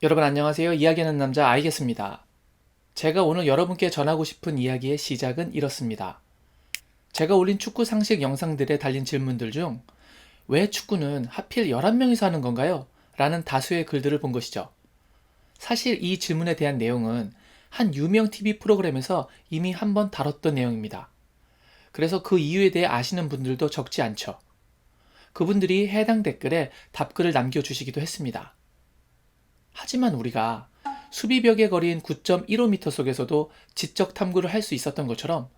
여러분 안녕하세요. 이야기하는 남자 아이겠습니다. 제가 오늘 여러분께 전하고 싶은 이야기의 시작은 이렇습니다. 제가 올린 축구 상식 영상들에 달린 질문들 중 왜 축구는 하필 11명이서 하는 건가요? 라는 다수의 글들을 본 것이죠. 사실 이 질문에 대한 내용은 한 유명 TV 프로그램에서 이미 한번 다뤘던 내용입니다. 그래서 그 이유에 대해 아시는 분들도 적지 않죠. 그분들이 해당 댓글에 답글을 남겨주시기도 했습니다. 하지만 우리가 수비벽에 거린 9.15m 속에서도 지적 탐구를 할 수 있었던 것처럼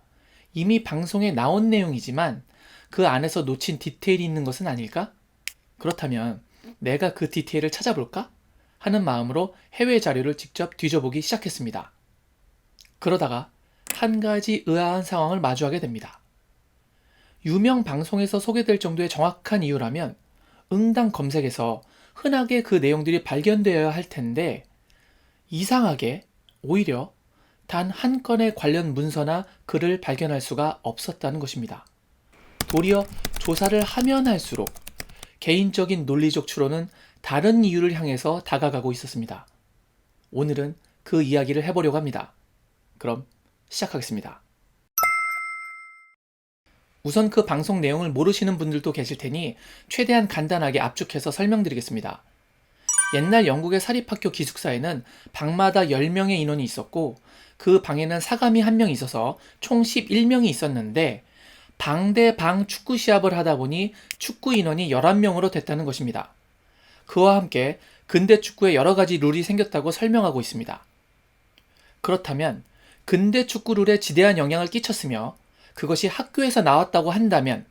이미 방송에 나온 내용이지만 그 안에서 놓친 디테일이 있는 것은 아닐까? 그렇다면 내가 그 디테일을 찾아볼까? 하는 마음으로 해외 자료를 직접 뒤져보기 시작했습니다. 그러다가 한 가지 의아한 상황을 마주하게 됩니다. 유명 방송에서 소개될 정도의 정확한 이유라면 응당 검색에서 흔하게 그 내용들이 발견되어야 할 텐데 이상하게 오히려 단 한 건의 관련 문서나 글을 발견할 수가 없었다는 것입니다. 도리어 조사를 하면 할수록 개인적인 논리적 추론은 다른 이유를 향해서 다가가고 있었습니다. 오늘은 그 이야기를 해보려고 합니다. 그럼 시작하겠습니다. 우선 그 방송 내용을 모르시는 분들도 계실 테니 최대한 간단하게 압축해서 설명드리겠습니다. 옛날 영국의 사립학교 기숙사에는 방마다 10명의 인원이 있었고 그 방에는 사감이 1명 있어서 총 11명이 있었는데 방 대 방 축구 시합을 하다 보니 축구 인원이 11명으로 됐다는 것입니다. 그와 함께 근대 축구에 여러 가지 룰이 생겼다고 설명하고 있습니다. 그렇다면 근대 축구 룰에 지대한 영향을 끼쳤으며 그것이 학교에서 나왔다고 한다면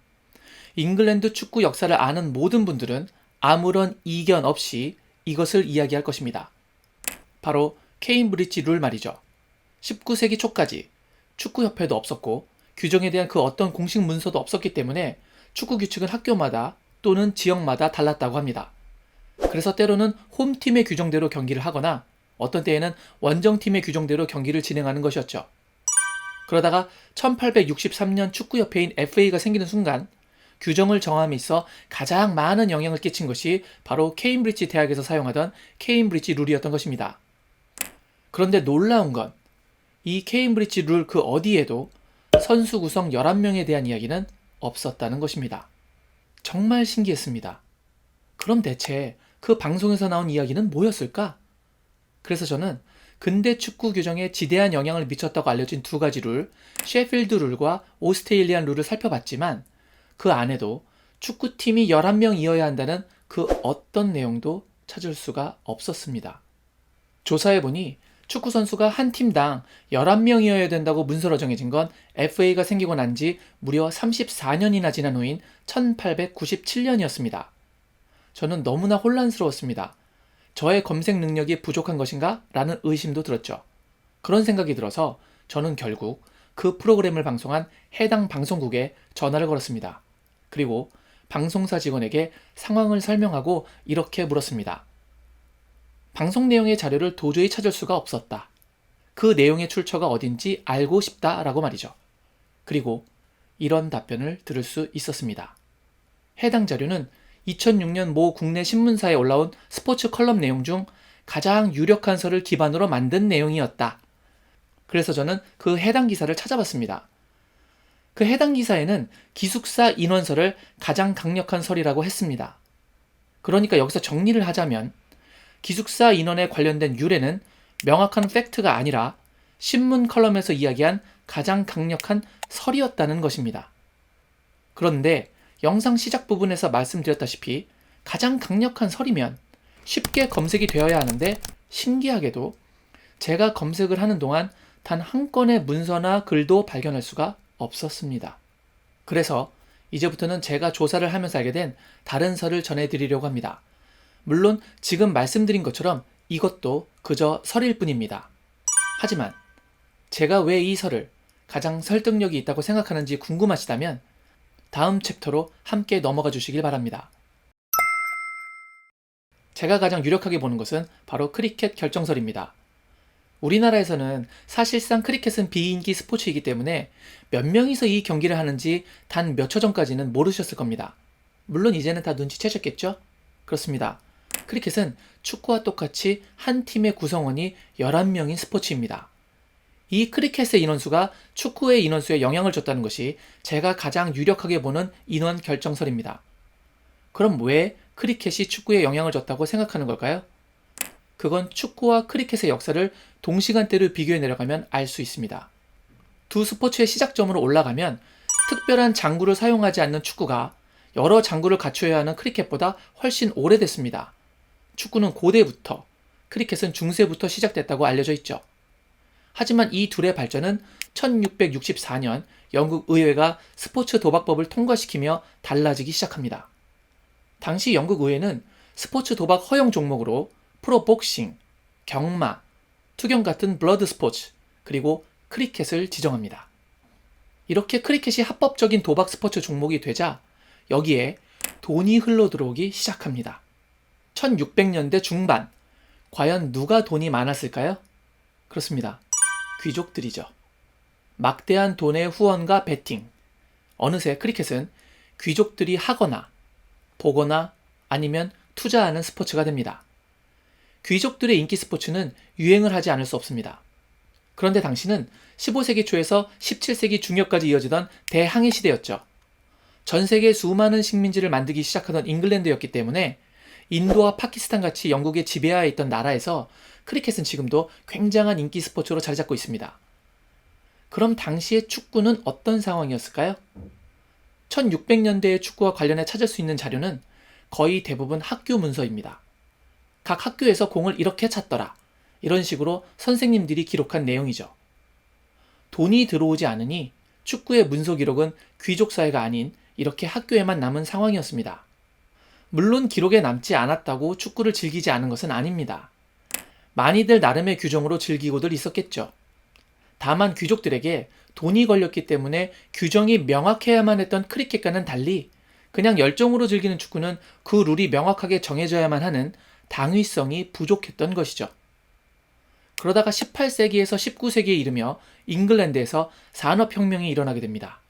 잉글랜드 축구 역사를 아는 모든 분들은 아무런 이견 없이 이것을 이야기할 것입니다. 바로 케임브리지 룰 말이죠. 19세기 초까지 축구협회도 없었고 규정에 대한 그 어떤 공식 문서도 없었기 때문에 축구 규칙은 학교마다 또는 지역마다 달랐다고 합니다. 그래서 때로는 홈팀의 규정대로 경기를 하거나 어떤 때에는 원정팀의 규정대로 경기를 진행하는 것이었죠. 그러다가 1863년 축구협회인 FA가 생기는 순간 규정을 정함에 있어 가장 많은 영향을 끼친 것이 바로 케임브리지 대학에서 사용하던 케임브리지 룰이었던 것입니다. 그런데 놀라운 건 이 케임브리지 룰 그 어디에도 선수 구성 11명에 대한 이야기는 없었다는 것입니다. 정말 신기했습니다. 그럼 대체 그 방송에서 나온 이야기는 뭐였을까? 그래서 저는 근대 축구 규정에 지대한 영향을 미쳤다고 알려진 두 가지 룰, 셰필드 룰과 오스트레일리안 룰을 살펴봤지만 그 안에도 축구팀이 11명이어야 한다는 그 어떤 내용도 찾을 수가 없었습니다. 조사해보니 축구선수가 한 팀당 11명이어야 된다고 문서로 정해진 건 FA가 생기고 난 지 무려 34년이나 지난 후인 1897년이었습니다. 저는 너무나 혼란스러웠습니다. 저의 검색 능력이 부족한 것인가? 라는 의심도 들었죠. 그런 생각이 들어서 저는 결국 그 프로그램을 방송한 해당 방송국에 전화를 걸었습니다. 그리고 방송사 직원에게 상황을 설명하고 이렇게 물었습니다. 방송 내용의 자료를 도저히 찾을 수가 없었다. 그 내용의 출처가 어딘지 알고 싶다 라고 말이죠. 그리고 이런 답변을 들을 수 있었습니다. 해당 자료는 2006년 모 국내 신문사에 올라온 스포츠 컬럼 내용 중 가장 유력한 설을 기반으로 만든 내용이었다. 그래서 저는 그 해당 기사를 찾아봤습니다. 그 해당 기사에는 기숙사 인원설을 가장 강력한 설이라고 했습니다. 그러니까 여기서 정리를 하자면 기숙사 인원에 관련된 유래는 명확한 팩트가 아니라 신문 컬럼에서 이야기한 가장 강력한 설이었다는 것입니다. 그런데 영상 시작 부분에서 말씀드렸다시피 가장 강력한 설이면 쉽게 검색이 되어야 하는데 신기하게도 제가 검색을 하는 동안 단 한 건의 문서나 글도 발견할 수가 없었습니다. 그래서 이제부터는 제가 조사를 하면서 알게 된 다른 설을 전해드리려고 합니다. 물론 지금 말씀드린 것처럼 이것도 그저 설일 뿐입니다. 하지만 제가 왜 이 설을 가장 설득력이 있다고 생각하는지 궁금하시다면 다음 챕터로 함께 넘어가 주시길 바랍니다. 제가 가장 유력하게 보는 것은 바로 크리켓 결정설입니다. 우리나라에서는 사실상 크리켓은 비인기 스포츠이기 때문에 몇 명이서 이 경기를 하는지 단 몇 초 전까지는 모르셨을 겁니다. 물론 이제는 다 눈치채셨겠죠? 그렇습니다. 크리켓은 축구와 똑같이 한 팀의 구성원이 11명인 스포츠입니다. 이 크리켓의 인원수가 축구의 인원수에 영향을 줬다는 것이 제가 가장 유력하게 보는 인원 결정설입니다. 그럼 왜 크리켓이 축구에 영향을 줬다고 생각하는 걸까요? 그건 축구와 크리켓의 역사를 동시간대로 비교해 내려가면 알 수 있습니다. 두 스포츠의 시작점으로 올라가면 특별한 장구를 사용하지 않는 축구가 여러 장구를 갖춰야 하는 크리켓보다 훨씬 오래됐습니다. 축구는 고대부터, 크리켓은 중세부터 시작됐다고 알려져 있죠. 하지만 이 둘의 발전은 1664년 영국 의회가 스포츠 도박법을 통과시키며 달라지기 시작합니다. 당시 영국 의회는 스포츠 도박 허용 종목으로 프로복싱, 경마, 투경 같은 블러드 스포츠, 그리고 크리켓을 지정합니다. 이렇게 크리켓이 합법적인 도박 스포츠 종목이 되자 여기에 돈이 흘러 들어오기 시작합니다. 1600년대 중반, 과연 누가 돈이 많았을까요? 그렇습니다. 귀족들이죠. 막대한 돈의 후원과 베팅. 어느새 크리켓은 귀족들이 하거나, 보거나 아니면 투자하는 스포츠가 됩니다. 귀족들의 인기 스포츠는 유행을 하지 않을 수 없습니다. 그런데 당시는 15세기 초에서 17세기 중엽까지 이어지던 대항해 시대였죠. 전 세계 수많은 식민지를 만들기 시작하던 잉글랜드였기 때문에 인도와 파키스탄 같이 영국의 지배하에 있던 나라에서 크리켓은 지금도 굉장한 인기 스포츠로 자리 잡고 있습니다. 그럼 당시의 축구는 어떤 상황이었을까요? 1600년대의 축구와 관련해 찾을 수 있는 자료는 거의 대부분 학교 문서입니다. 각 학교에서 공을 이렇게 찼더라. 이런 식으로 선생님들이 기록한 내용이죠. 돈이 들어오지 않으니 축구의 문서 기록은 귀족 사회가 아닌 이렇게 학교에만 남은 상황이었습니다. 물론 기록에 남지 않았다고 축구를 즐기지 않은 것은 아닙니다. 많이들 나름의 규정으로 즐기고들 있었겠죠. 다만 귀족들에게 돈이 걸렸기 때문에 규정이 명확해야만 했던 크리켓과는 달리 그냥 열정으로 즐기는 축구는 그 룰이 명확하게 정해져야만 하는 당위성이 부족했던 것이죠. 그러다가 18세기에서 19세기에 이르며 잉글랜드에서 산업혁명이 일어나게 됩니다.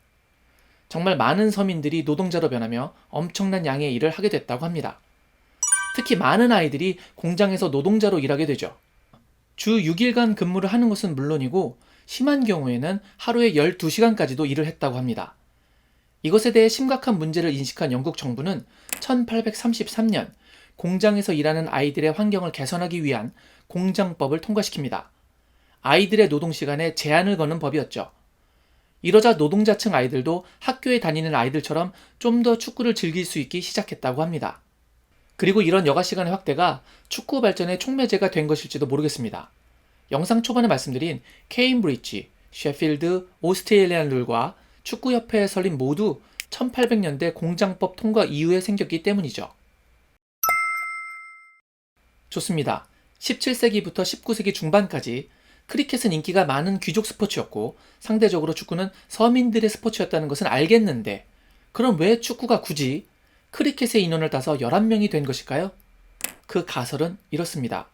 정말 많은 서민들이 노동자로 변하며 엄청난 양의 일을 하게 됐다고 합니다. 특히 많은 아이들이 공장에서 노동자로 일하게 되죠. 주 6일간 근무를 하는 것은 물론이고 심한 경우에는 하루에 12시간까지도 일을 했다고 합니다. 이것에 대해 심각한 문제를 인식한 영국 정부는 1833년 공장에서 일하는 아이들의 환경을 개선하기 위한 공장법을 통과시킵니다. 아이들의 노동시간에 제한을 거는 법이었죠. 이러자 노동자층 아이들도 학교에 다니는 아이들처럼 좀 더 축구를 즐길 수 있기 시작했다고 합니다. 그리고 이런 여가 시간의 확대가 축구 발전의 촉매제가 된 것일지도 모르겠습니다. 영상 초반에 말씀드린 케임브리지, 셰필드, 오스트레일리안 룰과 축구협회의 설립 모두 1800년대 공장법 통과 이후에 생겼기 때문이죠. 좋습니다. 17세기부터 19세기 중반까지 크리켓은 인기가 많은 귀족 스포츠였고 상대적으로 축구는 서민들의 스포츠였다는 것은 알겠는데 그럼 왜 축구가 굳이 크리켓의 인원을 따서 11명이 된 것일까요? 그 가설은 이렇습니다.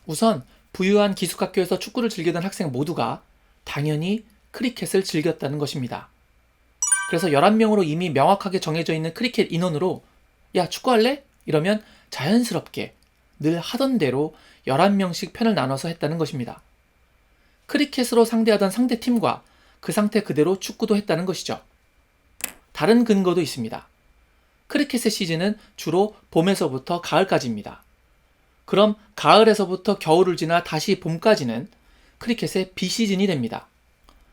우선 부유한 기숙학교에서 축구를 즐기던 학생 모두가 당연히 크리켓을 즐겼다는 것입니다. 그래서 11명으로 이미 명확하게 정해져 있는 크리켓 인원으로 야 축구할래? 이러면 자연스럽게 늘 하던 대로 11명씩 편을 나눠서 했다는 것입니다. 크리켓으로 상대하던 상대팀과 그 상태 그대로 축구도 했다는 것이죠. 다른 근거도 있습니다. 크리켓의 시즌은 주로 봄에서부터 가을까지입니다. 그럼 가을에서부터 겨울을 지나 다시 봄까지는 크리켓의 비시즌이 됩니다.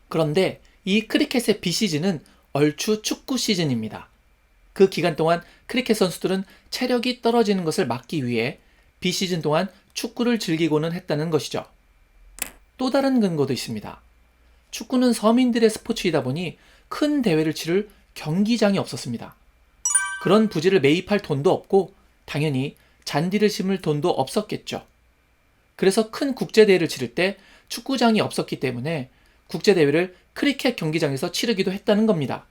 그런데 이 크리켓의 비시즌은 얼추 축구 시즌입니다. 그 기간 동안 크리켓 선수들은 체력이 떨어지는 것을 막기 위해 비시즌 동안 축구를 즐기고는 했다는 것이죠. 또 다른 근거도 있습니다. 축구는 서민들의 스포츠이다 보니 큰 대회를 치를 경기장이 없었습니다. 그런 부지를 매입할 돈도 없고 당연히 잔디를 심을 돈도 없었겠죠. 그래서 큰 국제대회를 치를 때 축구장이 없었기 때문에 국제대회를 크리켓 경기장에서 치르기도 했다는 겁니다.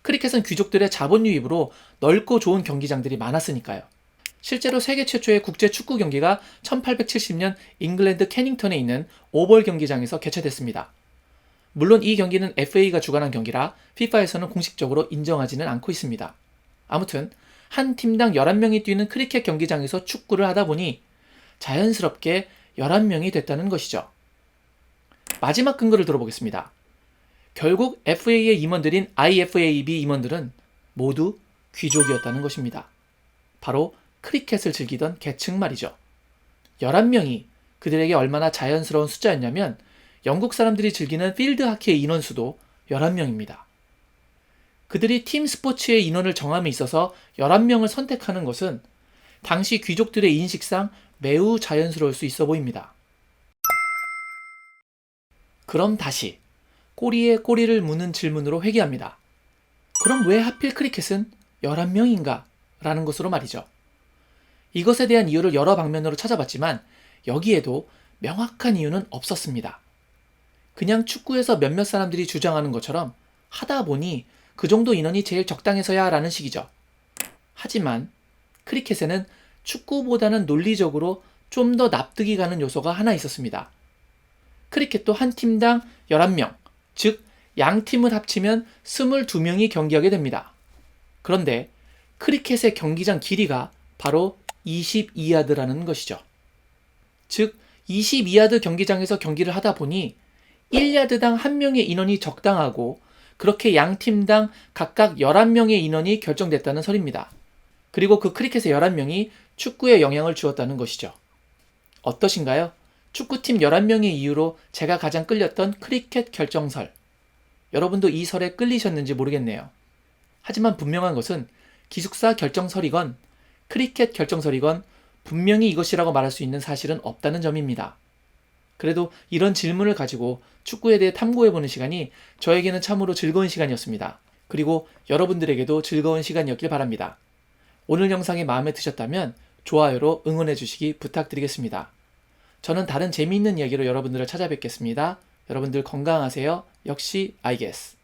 크리켓은 귀족들의 자본 유입으로 넓고 좋은 경기장들이 많았으니까요. 실제로 세계 최초의 국제 축구 경기가 1870년 잉글랜드 캐닝턴에 있는 오벌 경기장에서 개최됐습니다. 물론 이 경기는 FA가 주관한 경기라 FIFA에서는 공식적으로 인정하지는 않고 있습니다. 아무튼 한 팀당 11명이 뛰는 크리켓 경기장에서 축구를 하다 보니 자연스럽게 11명이 됐다는 것이죠. 마지막 근거를 들어보겠습니다. 결국 FA의 임원들인 IFAB 임원들은 모두 귀족이었다는 것입니다. 바로 크리켓을 즐기던 계층 말이죠. 11명이 그들에게 얼마나 자연스러운 숫자였냐면 영국 사람들이 즐기는 필드 하키의 인원수도 11명입니다. 그들이 팀 스포츠의 인원을 정함에 있어서 11명을 선택하는 것은 당시 귀족들의 인식상 매우 자연스러울 수 있어 보입니다. 그럼 다시 꼬리에 꼬리를 무는 질문으로 회귀합니다. 그럼 왜 하필 크리켓은 11명인가? 라는 것으로 말이죠. 이것에 대한 이유를 여러 방면으로 찾아봤지만 여기에도 명확한 이유는 없었습니다. 그냥 축구에서 몇몇 사람들이 주장하는 것처럼 하다 보니 그 정도 인원이 제일 적당해서야 라는 식이죠. 하지만 크리켓에는 축구보다는 논리적으로 좀 더 납득이 가는 요소가 하나 있었습니다. 크리켓도 한 팀당 11명, 즉 양 팀을 합치면 22명이 경기하게 됩니다. 그런데 크리켓의 경기장 길이가 바로 22야드라는 것이죠. 즉 22야드 경기장에서 경기를 하다 보니 1야드당 1명의 인원이 적당하고 그렇게 양 팀당 각각 11명의 인원이 결정됐다는 설입니다. 그리고 그 크리켓의 11명이 축구에 영향을 주었다는 것이죠. 어떠신가요? 축구팀 11명의 이유로 제가 가장 끌렸던 크리켓 결정설. 여러분도 이 설에 끌리셨는지 모르겠네요. 하지만 분명한 것은 기숙사 결정설이건 크리켓 결정설이건 분명히 이것이라고 말할 수 있는 사실은 없다는 점입니다. 그래도 이런 질문을 가지고 축구에 대해 탐구해보는 시간이 저에게는 참으로 즐거운 시간이었습니다. 그리고 여러분들에게도 즐거운 시간이었길 바랍니다. 오늘 영상이 마음에 드셨다면 좋아요로 응원해주시기 부탁드리겠습니다. 저는 다른 재미있는 이야기로 여러분들을 찾아뵙겠습니다. 여러분들 건강하세요. 역시 I guess.